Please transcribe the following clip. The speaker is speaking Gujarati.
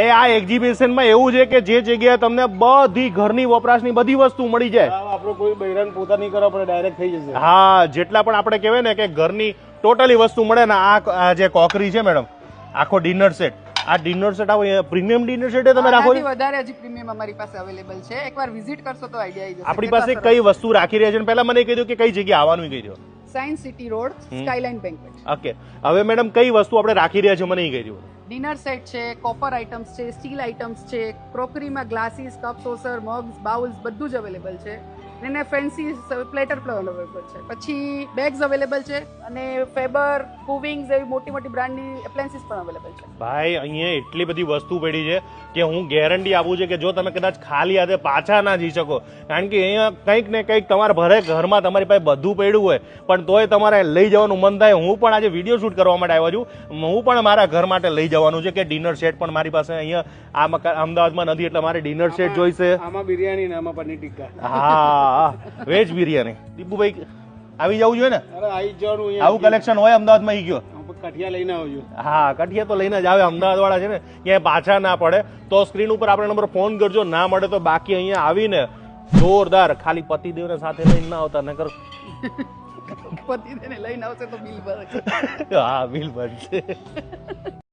એ આ એક્ઝિબિશનમાં એવું છે કે જે જગ્યાએ તમને બધી ઘરની વપરાશની બધી વસ્તુ મળી જાય. આપણો કોઈ બૈરાન પોતા નહીં કરવા પડે, ડાયરેક્ટ થઈ જશે. હા, જેટલા પણ આપણે કહેવાય ને કે ઘરની ટોટલી વસ્તુ મળે ને. આ જે કોકરી છે મેડમ, આખો ડિનર સેટ, આ ડિનર સેટ આવો પ્રીમિયમ ડિનર સેટ તમે રાખો છો? વધારે હજી પ્રીમિયમ અમારી પાસે અવેલેબલ છે. એકવાર વિઝિટ કરશો તો આઈડિયા આવી જશે. આપણી પાસે કઈ વસ્તુ રાખી રહ્યા છે પહેલા મને કહી દો કે કઈ જગ્યાએ આવવાનું કહી દો. Science City Road, Skyline Banquet. Okay, હવે મેડમ કઈ વસ્તુ આપણે રાખી રહ્યા છે મને એ કહી દો. ડિનર સેટ છે, કોપર આઇટમ્સ છે, સ્ટીલ આઇટમ્સ છે, ક્રોકરીમાં ગ્લાસીસ, કપ, સોસર, મગ્સ, બાઉલ્સ બધું જ અવેલેબલ છે. અને ફેન્સી પ્લેટર પણ અવેલેબલ છે. પછી બેગ્સ અવેલેબલ છે અને ફેબર, કુવિંગ્સ એવી મોટી મોટી બ્રાન્ડની એપ્લાયન્સીસ પણ અવેલેબલ છે. ભાઈ અહીંયા એટલી બધી વસ્તુ પડી છે કે હું ગેરંટી આપું છું કે જો તમે કદાચ ખાલી હાથે પાછા ના જઈ શકો, કારણ કે અહીંયા કંઈક ને કંઈક તમારા ભરે ઘરમાં તમારી પાસે બધું પડ્યું હોય પણ તોય તમારે લઈ જવાનું મન થાય. હું પણ આજે વિડીયો શૂટ કરવા માટે આવ્યો છું. હું પણ મારા ઘર માટે લઈ જવાનું છે કે ડિનર સેટ પણ મારી પાસે અહીંયા આ અમદાવાદમાં નથી એટલે મારે ડિનર સેટ જોઈશે. આમાં બિરયાની ને આમાં પનીર ટિક્કા. હા, વેજ બિરયાની. દીપુભાઈ આવી જવું જોઈએ ને? અરે આવી જવાનું. આવું કલેક્શન હોય અમદાવાદમાં ઈ ગયો. કઠિયા લઈને આવજો. હા, કઠિયા તો લઈને જ આવે. અમદાવાદ વાળા છે ને ક્યાંય પાછા ના પડે. તો સ્ક્રીન ઉપર આપણે નંબર ફોન કરજો, ના મળે તો બાકી અહીંયા આવીને જોરદાર ખાલી પતિદેવને સાથે લઈને ના આવતા નકર પતિદેવને લઈને આવશે તો બિલ ભરે. હા, બિલ બનશે.